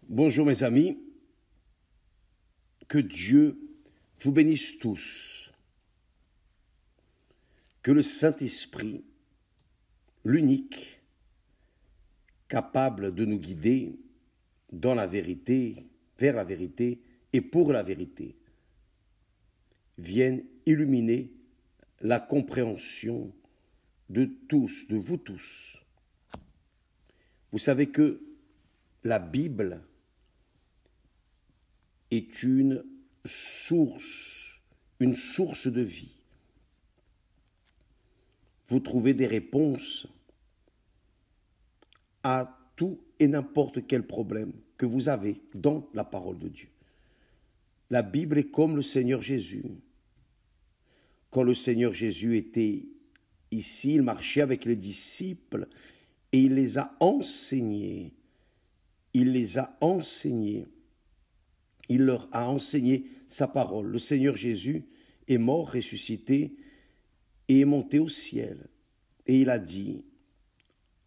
Bonjour mes amis, que Dieu vous bénisse tous, que le Saint-Esprit, l'unique, capable de nous guider dans la vérité, vers la vérité et pour la vérité, vienne illuminer la compréhension de tous, de vous tous. Vous savez que la Bible est une source de vie. Vous trouvez des réponses à tout et n'importe quel problème que vous avez dans la parole de Dieu. La Bible est comme le Seigneur Jésus. Quand le Seigneur Jésus était ici, il marchait avec les disciples et il les a enseignés. Il les a enseignés. Il leur a enseigné sa parole. Le Seigneur Jésus est mort, ressuscité et est monté au ciel. Et il a dit,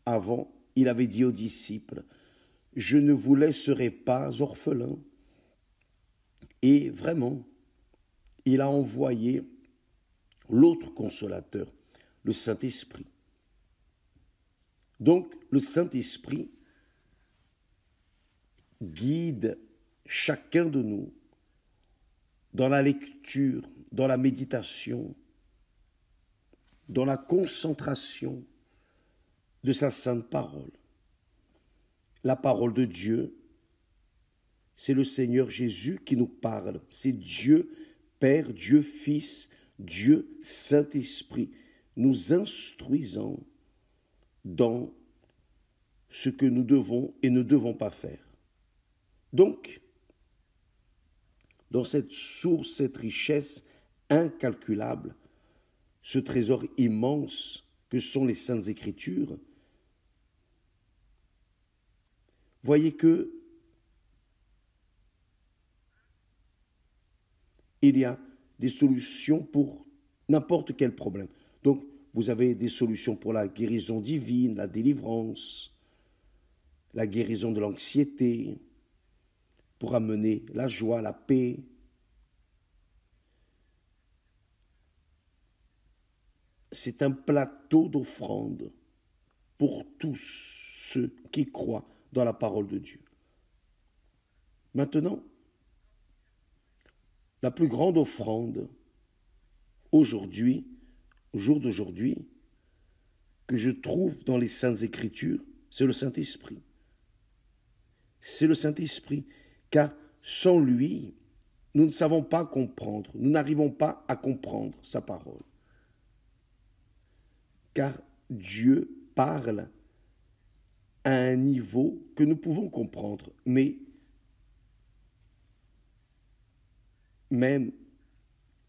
avant, il avait dit aux disciples, « Je ne vous laisserai pas orphelins. » Et vraiment, il a envoyé l'autre consolateur, le Saint-Esprit. Donc, le Saint-Esprit guide chacun de nous dans la lecture, dans la méditation, dans la concentration de sa sainte parole. La parole de Dieu, c'est le Seigneur Jésus qui nous parle. C'est Dieu Père, Dieu Fils, Dieu Saint-Esprit, nous instruisant dans ce que nous devons et ne devons pas faire. Donc, dans cette source, cette richesse incalculable, ce trésor immense que sont les Saintes Écritures, voyez que il y a des solutions pour n'importe quel problème. Donc, vous avez des solutions pour la guérison divine, la délivrance, la guérison de l'anxiété, pour amener la joie, la paix. C'est un plateau d'offrande pour tous ceux qui croient dans la parole de Dieu. Maintenant, la plus grande offrande aujourd'hui, au jour d'aujourd'hui, que je trouve dans les Saintes Écritures, c'est le Saint-Esprit. C'est le Saint-Esprit, car sans lui, nous ne savons pas comprendre, nous n'arrivons pas à comprendre sa parole. Car Dieu parle à un niveau que nous pouvons comprendre, mais même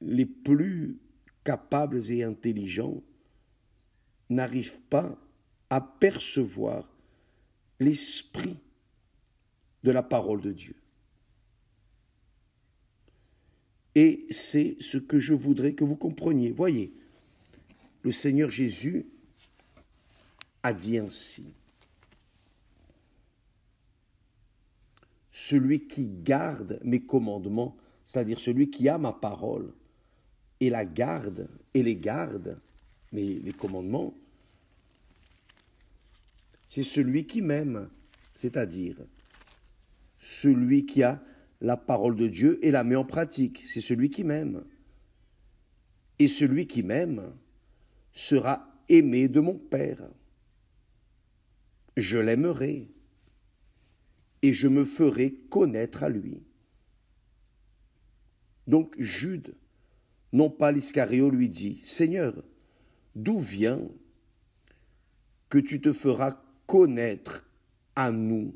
les plus capables et intelligents n'arrivent pas à percevoir l'esprit de la parole de Dieu. Et c'est ce que je voudrais que vous compreniez. Voyez, le Seigneur Jésus a dit ainsi, « Celui qui garde mes commandements, c'est-à-dire celui qui a ma parole, et la garde, et les garde, mais les commandements, c'est celui qui m'aime, c'est-à-dire celui qui a la parole de Dieu et la met en pratique, c'est celui qui m'aime. Et celui qui m'aime sera aimé de mon Père. Je l'aimerai et je me ferai connaître à lui. » Donc Jude, non pas l'Iscario, lui dit, « Seigneur, d'où vient que tu te feras connaître à nous ?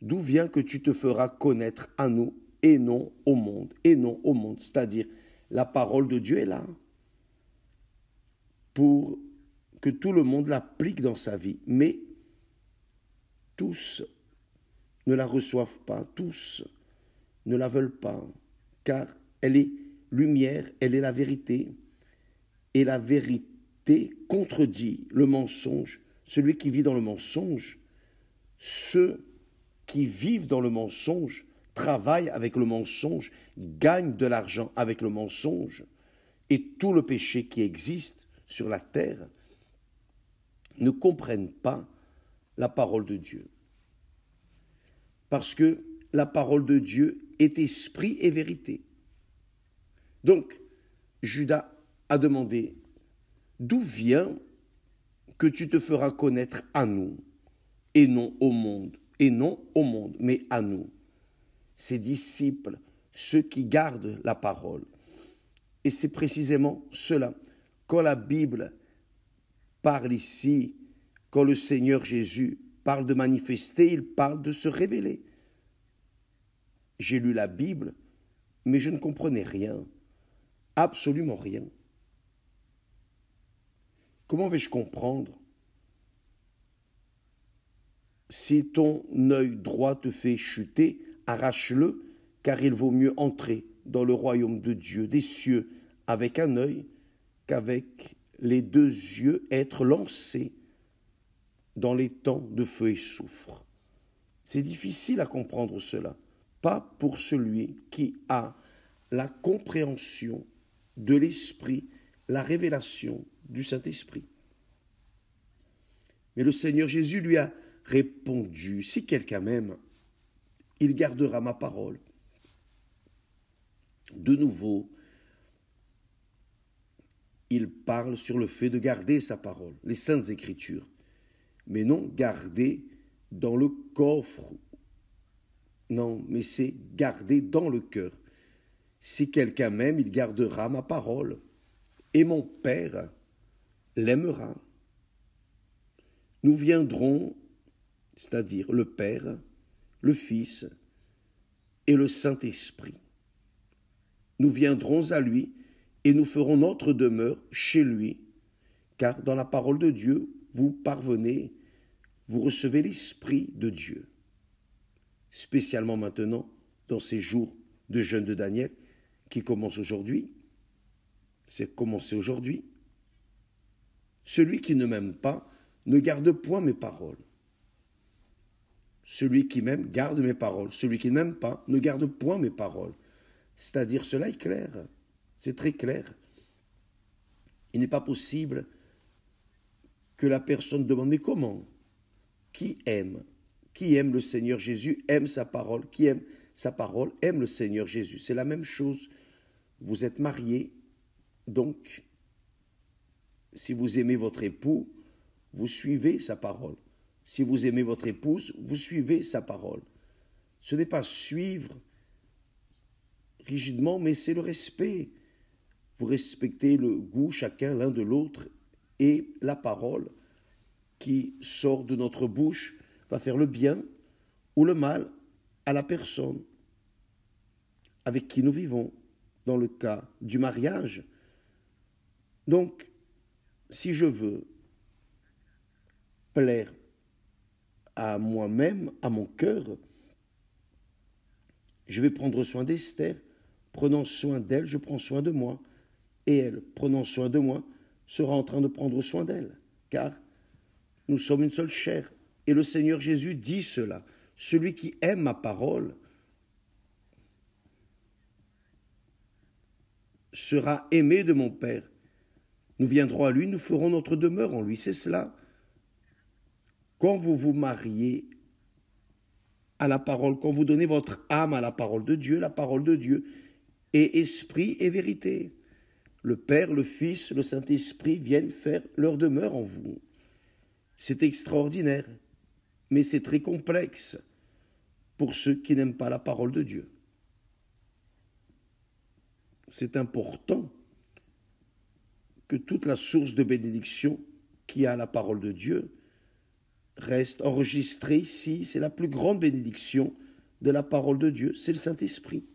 D'où vient que tu te feras connaître à nous et non au monde, et non au monde. » C'est-à-dire, la parole de Dieu est là pour que tout le monde l'applique dans sa vie. Mais tous ne la reçoivent pas, tous ne la veulent pas, car elle est lumière, elle est la vérité, et la vérité contredit le mensonge celui qui vit dans le mensonge, ceux qui vivent dans le mensonge, travaillent avec le mensonge, gagnent de l'argent avec le mensonge, et tout le péché qui existe sur la terre, ne comprennent pas la parole de Dieu. Parce que la parole de Dieu est esprit et vérité. Donc, Judas a demandé, d'où vient que tu te feras connaître à nous, et non au monde, mais à nous, ses disciples, ceux qui gardent la parole. Et c'est précisément cela. Quand la Bible parle ici, quand le Seigneur Jésus parle de manifester, il parle de se révéler. J'ai lu la Bible, mais je ne comprenais rien, absolument rien. Comment vais-je comprendre si ton œil droit te fait chuter, arrache-le, car il vaut mieux entrer dans le royaume de Dieu, des cieux, avec un œil, qu'avec les deux yeux être lancé dans les temps de feu et soufre. C'est difficile à comprendre cela, pas pour celui qui a la compréhension de l'Esprit, la révélation du Saint-Esprit. Mais le Seigneur Jésus lui a répondu, si quelqu'un m'aime, il gardera ma parole. De nouveau, il parle sur le fait de garder sa parole, les saintes écritures, mais non garder dans le coffre, non, mais c'est garder dans le cœur. Si quelqu'un m'aime, il gardera ma parole, et mon Père l'aimera. Nous viendrons, c'est-à-dire le Père, le Fils et le Saint-Esprit. Nous viendrons à lui et nous ferons notre demeure chez lui, car dans la parole de Dieu, vous parvenez, vous recevez l'Esprit de Dieu. Spécialement maintenant, dans ces jours de jeûne de Daniel, qui commencent aujourd'hui, c'est commencé aujourd'hui. Celui qui ne m'aime pas ne garde point mes paroles. Celui qui m'aime garde mes paroles. Celui qui ne m'aime pas ne garde point mes paroles. C'est-à-dire, cela est clair. C'est très clair. Il n'est pas possible que la personne demande, mais comment? Qui aime? Qui aime le Seigneur Jésus aime sa parole. Qui aime sa parole aime le Seigneur Jésus. C'est la même chose. Vous êtes mariés, donc, si vous aimez votre époux, vous suivez sa parole. Si vous aimez votre épouse, vous suivez sa parole. Ce n'est pas suivre rigidement, mais c'est le respect. Vous respectez le goût chacun l'un de l'autre et la parole qui sort de notre bouche va faire le bien ou le mal à la personne avec qui nous vivons, dans le cas du mariage. Donc, si je veux plaire à moi-même, à mon cœur, je vais prendre soin d'Esther. Prenant soin d'elle, je prends soin de moi. Et elle, prenant soin de moi, sera en train de prendre soin d'elle. Car nous sommes une seule chair. Et le Seigneur Jésus dit cela. Celui qui aime ma parole sera aimé de mon Père. Nous viendrons à lui, nous ferons notre demeure en lui. C'est cela. Quand vous vous mariez à la parole, quand vous donnez votre âme à la parole de Dieu est esprit et vérité. Le Père, le Fils, le Saint-Esprit viennent faire leur demeure en vous. C'est extraordinaire, mais c'est très complexe pour ceux qui n'aiment pas la parole de Dieu. C'est important que toute la source de bénédiction qui a la parole de Dieu reste enregistrée ici. C'est la plus grande bénédiction de la parole de Dieu, c'est le Saint-Esprit.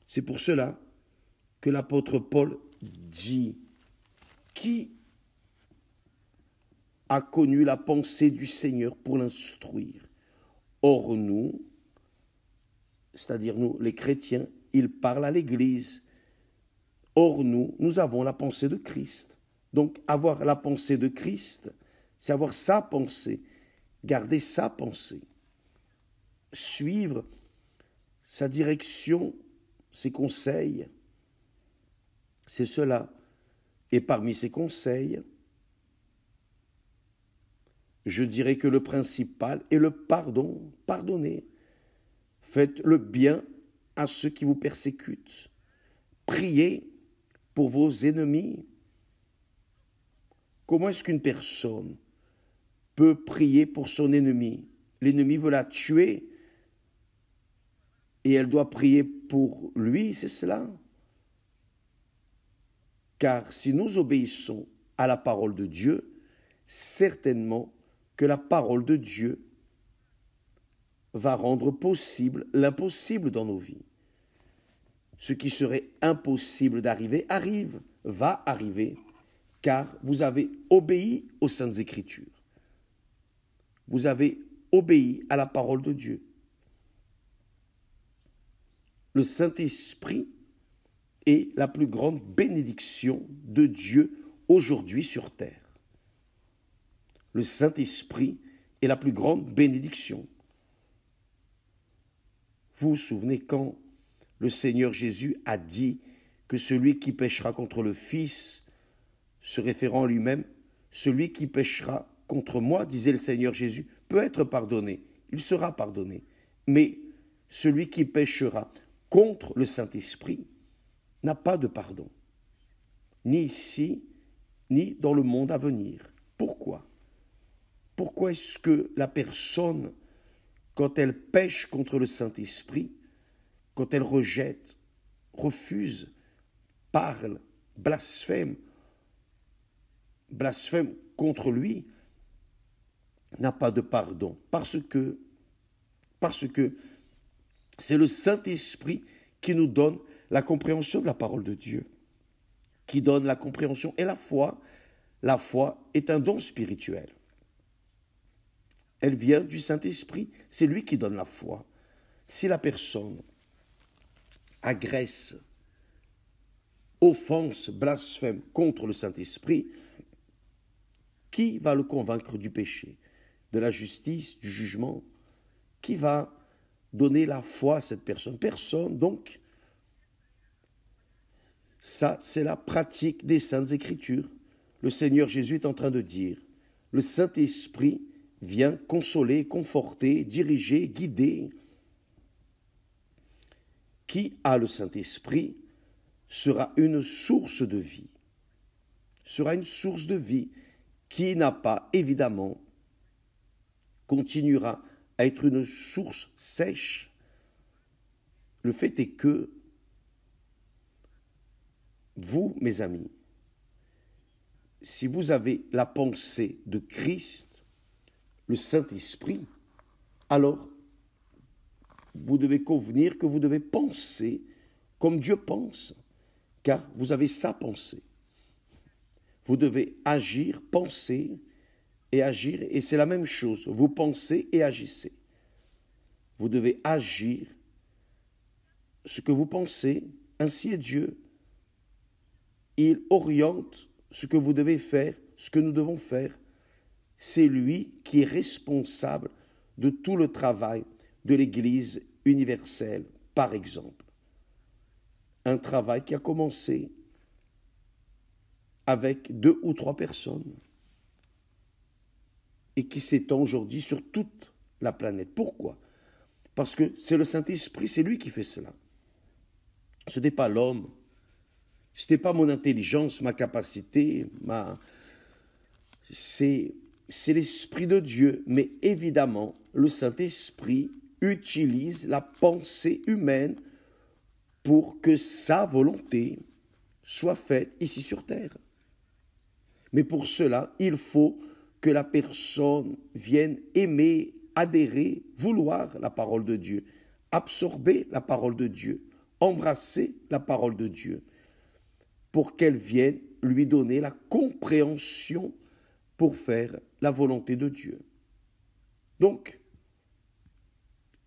C'est pour cela que l'apôtre Paul dit « Qui a connu la pensée du Seigneur pour l'instruire ?» Or nous, c'est-à-dire nous les chrétiens, il parle à l'Église. Or nous avons la pensée de Christ. Donc avoir la pensée de Christ, c'est avoir sa pensée, garder sa pensée, suivre sa direction, ses conseils. C'est cela. Et parmi ces conseils, je dirais que le principal est le pardon. Pardonnez. Faites le bien à ceux qui vous persécutent. Priez pour vos ennemis. Comment est-ce qu'une personne peut prier pour son ennemi? L'ennemi veut la tuer et elle doit prier pour lui, c'est cela. Car si nous obéissons à la parole de Dieu, certainement que la parole de Dieu va rendre possible l'impossible dans nos vies. Ce qui serait impossible d'arriver arrive, va arriver, car vous avez obéi aux Saintes Écritures. Vous avez obéi à la parole de Dieu. Le Saint-Esprit est la plus grande bénédiction de Dieu aujourd'hui sur terre. Le Saint-Esprit est la plus grande bénédiction. Vous vous souvenez quand le Seigneur Jésus a dit que celui qui péchera contre le Fils, se référant à lui-même, celui qui péchera contre moi, disait le Seigneur Jésus, peut être pardonné, il sera pardonné. Mais celui qui péchera contre le Saint-Esprit n'a pas de pardon, ni ici, ni dans le monde à venir. Pourquoi? Pourquoi est-ce que la personne, quand elle pêche contre le Saint-Esprit, quand elle rejette, refuse, parle, blasphème contre lui, n'a pas de pardon? Parce que c'est le Saint-Esprit qui nous donne la compréhension de la parole de Dieu, qui donne la compréhension et la foi. La foi est un don spirituel. Elle vient du Saint-Esprit, c'est lui qui donne la foi. Si la personne agresse, offense, blasphème contre le Saint-Esprit, qui va le convaincre du péché, de la justice, du jugement? Qui va donner la foi à cette personne? Personne. Donc, ça, c'est la pratique des Saintes Écritures. Le Seigneur Jésus est en train de dire, le Saint-Esprit vient consoler, conforter, diriger, guider. Qui a le Saint-Esprit sera une source de vie. Sera une source de vie. Qui n'a pas, évidemment, continuera à être une source sèche. Le fait est que vous, mes amis, si vous avez la pensée de Christ, le Saint-Esprit, alors vous devez convenir que vous devez penser comme Dieu pense, car vous avez sa pensée. Vous devez agir, penser et agir, et c'est la même chose. Vous pensez et agissez. Vous devez agir ce que vous pensez, ainsi est Dieu. Il oriente ce que vous devez faire, ce que nous devons faire. C'est lui qui est responsable de tout le travail de l'Église universelle, par exemple. Un travail qui a commencé avec 2 ou 3 personnes et qui s'étend aujourd'hui sur toute la planète. Pourquoi? Parce que c'est le Saint-Esprit, c'est lui qui fait cela. Ce n'est pas l'homme, ce n'est pas mon intelligence, ma capacité, c'est l'Esprit de Dieu. Mais évidemment, le Saint-Esprit utilise la pensée humaine pour que sa volonté soit faite ici sur terre. Mais pour cela, il faut que la personne vienne aimer, adhérer, vouloir la parole de Dieu, absorber la parole de Dieu, embrasser la parole de Dieu, pour qu'elle vienne lui donner la compréhension pour faire la volonté de Dieu. Donc,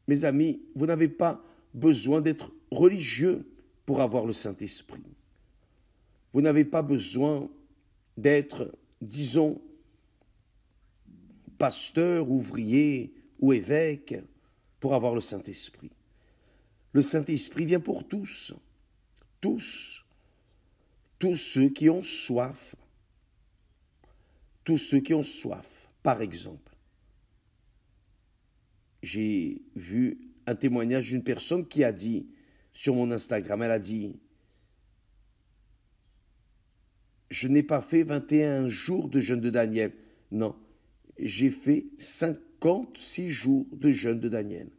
mes amis, vous n'avez pas besoin d'être religieux pour avoir le Saint-Esprit. Vous n'avez pas besoin d'être, disons, pasteur, ouvrier ou évêque pour avoir le Saint-Esprit. Le Saint-Esprit vient pour tous, tous ceux qui ont soif, tous ceux qui ont soif. Par exemple, j'ai vu un témoignage d'une personne qui a dit sur mon Instagram, elle a dit « Je n'ai pas fait 21 jours de jeûne de Daniel. Non, j'ai fait 56 jours de jeûne de Daniel. »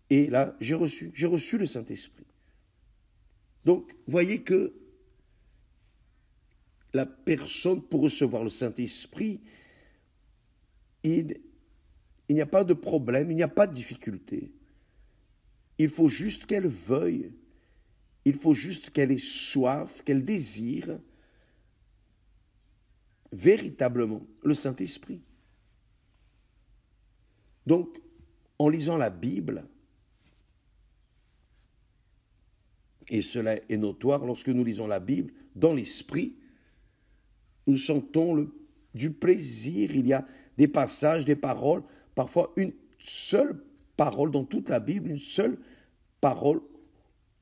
Et là, j'ai reçu le Saint-Esprit. Donc, voyez que la personne, pour recevoir le Saint-Esprit, il n'y a pas de problème, il n'y a pas de difficulté. Il faut juste qu'elle veuille, il faut juste qu'elle ait soif, qu'elle désire véritablement le Saint-Esprit. Donc, en lisant la Bible, et cela est notoire lorsque nous lisons la Bible, dans l'esprit, nous sentons du plaisir. Il y a des passages, des paroles, parfois une seule parole dans toute la Bible, une seule parole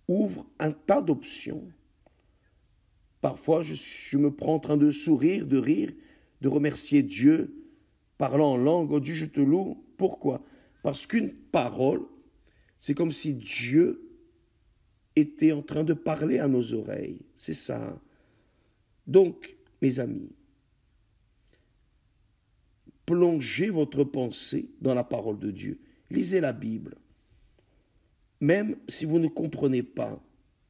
ouvre un tas d'options. Parfois, je me prends en train de sourire, de rire, de remercier Dieu, parlant en langue. « Oh Dieu, je te loue. » Pourquoi? Parce qu'une parole, c'est comme si Dieu était en train de parler à nos oreilles. C'est ça. Donc, mes amis, plongez votre pensée dans la parole de Dieu. Lisez la Bible. Même si vous ne comprenez pas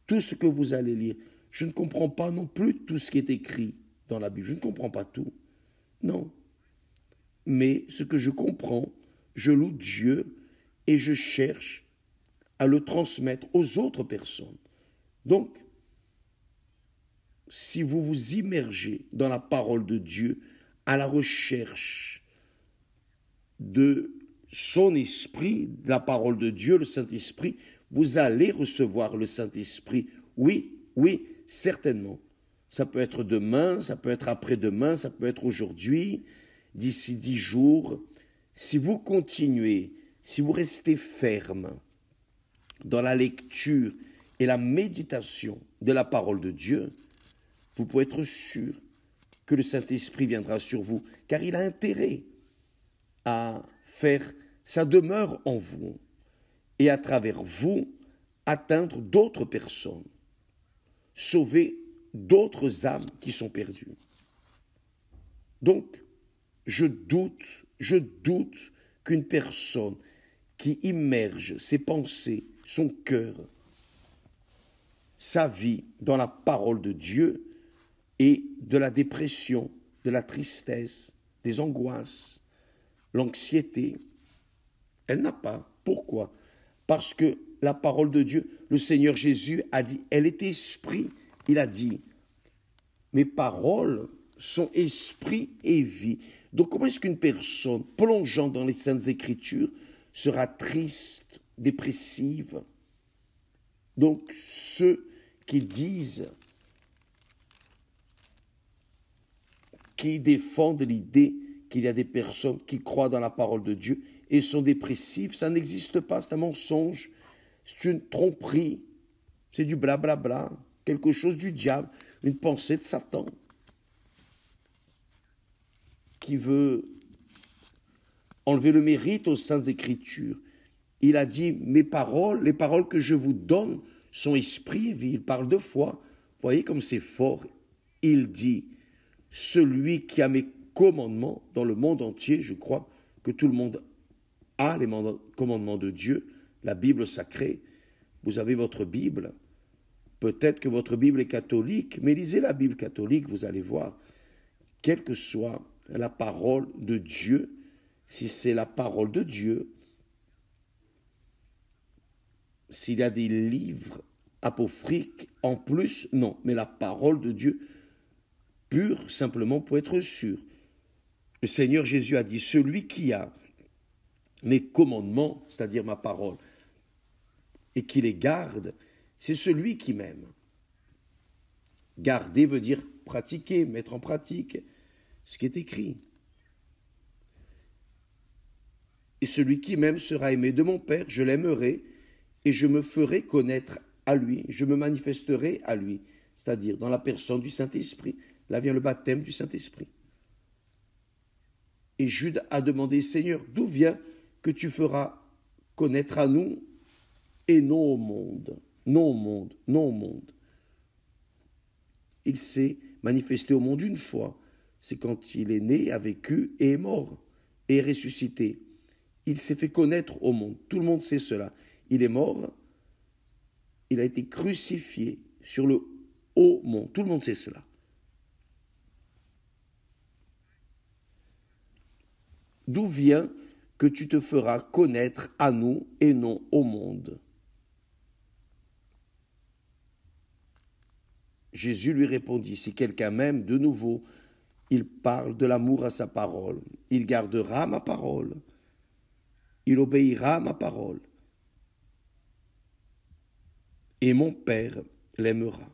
tout ce que vous allez lire, je ne comprends pas non plus tout ce qui est écrit dans la Bible. Je ne comprends pas tout. Non. Mais ce que je comprends, je loue Dieu et je cherche à le transmettre aux autres personnes. Donc, si vous vous immergez dans la parole de Dieu, à la recherche de son esprit, de la parole de Dieu, le Saint-Esprit, vous allez recevoir le Saint-Esprit. Oui, oui, certainement. Ça peut être demain, ça peut être après-demain, ça peut être aujourd'hui, d'ici 10 jours. Si vous continuez, si vous restez ferme dans la lecture et la méditation de la parole de Dieu, vous pouvez être sûr que le Saint-Esprit viendra sur vous, car il a intérêt à faire sa demeure en vous et à travers vous atteindre d'autres personnes, sauver d'autres âmes qui sont perdues. Donc, je doute qu'une personne qui immerge ses pensées, son cœur, sa vie dans la parole de Dieu et de la dépression, de la tristesse, des angoisses, l'anxiété, elle n'a pas. Pourquoi? Parce que la parole de Dieu, le Seigneur Jésus a dit, elle est esprit. Il a dit, mes paroles sont esprit et vie. Donc comment est-ce qu'une personne plongeant dans les Saintes Écritures sera triste, dépressive? Donc ceux qui disent, qui défendent l'idée qu'il y a des personnes qui croient dans la parole de Dieu et sont dépressives, ça n'existe pas, c'est un mensonge, c'est une tromperie, c'est du blablabla, quelque chose du diable, une pensée de Satan qui veut enlever le mérite aux Saintes Écritures. Il a dit, mes paroles, les paroles que je vous donne sont esprit et vie. Il parle 2 fois. Vous voyez comme c'est fort. Il dit, celui qui a mes commandements dans le monde entier, je crois que tout le monde a les commandements de Dieu, la Bible sacrée. Vous avez votre Bible. Peut-être que votre Bible est catholique, mais lisez la Bible catholique, vous allez voir, quelle que soit la parole de Dieu, si c'est la parole de Dieu, s'il y a des livres apocryphes en plus, non, mais la parole de Dieu pure, simplement pour être sûr. Le Seigneur Jésus a dit, celui qui a mes commandements, c'est-à-dire ma parole, et qui les garde, c'est celui qui m'aime. Garder veut dire pratiquer, mettre en pratique. ce qui est écrit. Et celui qui m'aime sera aimé de mon Père, je l'aimerai et je me ferai connaître à lui, je me manifesterai à lui, c'est-à-dire dans la personne du Saint-Esprit. Là vient le baptême du Saint-Esprit. Et Jude a demandé, Seigneur, d'où vient que tu feras connaître à nous et non au monde, non au monde, non au monde. Il s'est manifesté au monde une fois, c'est quand il est né, a vécu et est mort et est ressuscité. Il s'est fait connaître au monde, tout le monde sait cela. Il est mort, il a été crucifié sur le haut mont, tout le monde sait cela. D'où vient que tu te feras connaître à nous et non au monde? Jésus lui répondit, si quelqu'un m'aime, de nouveau, il parle de l'amour à sa parole. Il gardera ma parole. Il obéira à ma parole. Et mon Père l'aimera.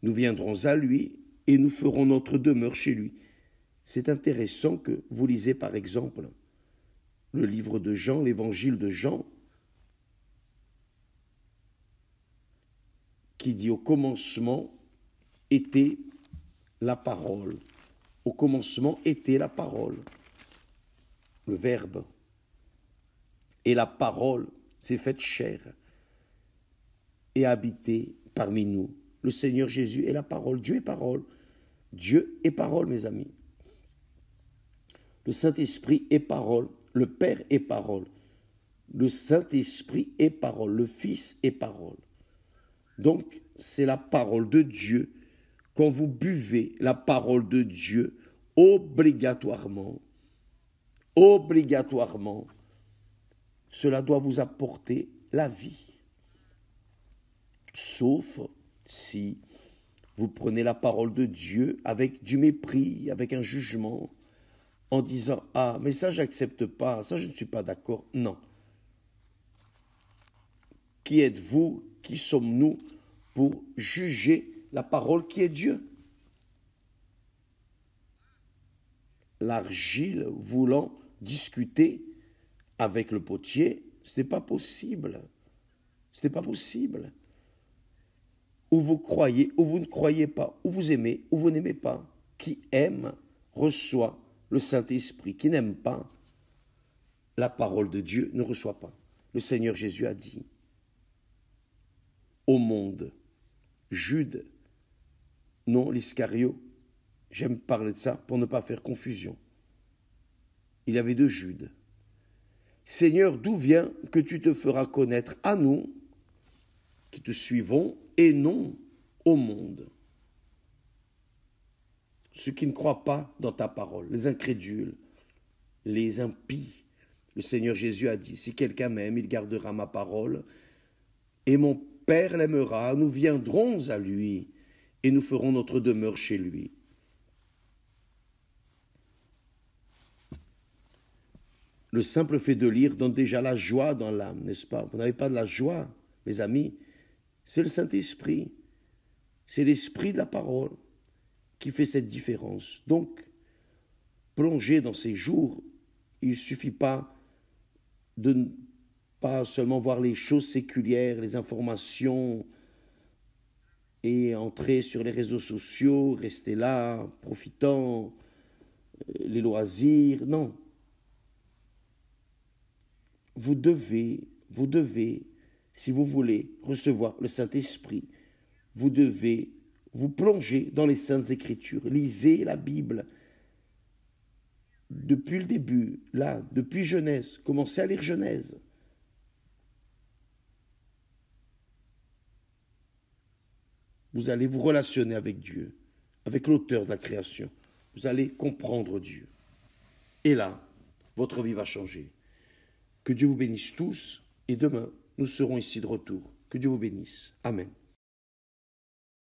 Nous viendrons à lui et nous ferons notre demeure chez lui. C'est intéressant que vous lisez par exemple le livre de Jean, l'évangile de Jean, qui dit au commencement était la parole. Au commencement était la parole, le Verbe. Et la parole s'est faite chair et a habité parmi nous. Le Seigneur Jésus est la parole. Dieu est parole. Dieu est parole, mes amis. Le Saint-Esprit est parole. Le Père est parole. Le Saint-Esprit est parole. Le Fils est parole. Donc, c'est la parole de Dieu. Quand vous buvez la parole de Dieu, obligatoirement, cela doit vous apporter la vie. Sauf si vous prenez la parole de Dieu avec du mépris, avec un jugement, en disant « Ah, mais ça, j'accepte pas, ça, je ne suis pas d'accord. » Non. Qui êtes-vous? Qui sommes-nous pour juger la parole qui est Dieu? L'argile voulant discuter avec le potier, ce n'est pas possible. Ce n'est pas possible. Ou vous croyez, ou vous ne croyez pas, ou vous aimez, ou vous n'aimez pas. Qui aime reçoit le Saint-Esprit. Qui n'aime pas la parole de Dieu ne reçoit pas. Le Seigneur Jésus a dit au monde, Jude, non l'Iscario, j'aime parler de ça pour ne pas faire confusion. Il y avait deux Judes. Seigneur, d'où vient que tu te feras connaître à nous, qui te suivons, et non au monde? Ceux qui ne croient pas dans ta parole, les incrédules, les impies. Le Seigneur Jésus a dit, si quelqu'un m'aime, il gardera ma parole, et mon Père l'aimera, nous viendrons à lui, et nous ferons notre demeure chez lui. Le simple fait de lire donne déjà la joie dans l'âme, n'est-ce pas? Vous n'avez pas de la joie, mes amis? C'est le Saint-Esprit, c'est l'Esprit de la parole qui fait cette différence. Donc, plongez dans ces jours, il ne suffit pas de ne pas seulement voir les choses séculières, les informations, et entrer sur les réseaux sociaux, rester là, profitant, les loisirs, non. Vous devez, si vous voulez recevoir le Saint-Esprit, vous devez vous plonger dans les Saintes Écritures. Lisez la Bible. Depuis le début, là, depuis Genèse, commencez à lire Genèse. Vous allez vous relationner avec Dieu, avec l'auteur de la création. Vous allez comprendre Dieu. Et là, votre vie va changer. Que Dieu vous bénisse tous et demain, nous serons ici de retour. Que Dieu vous bénisse. Amen.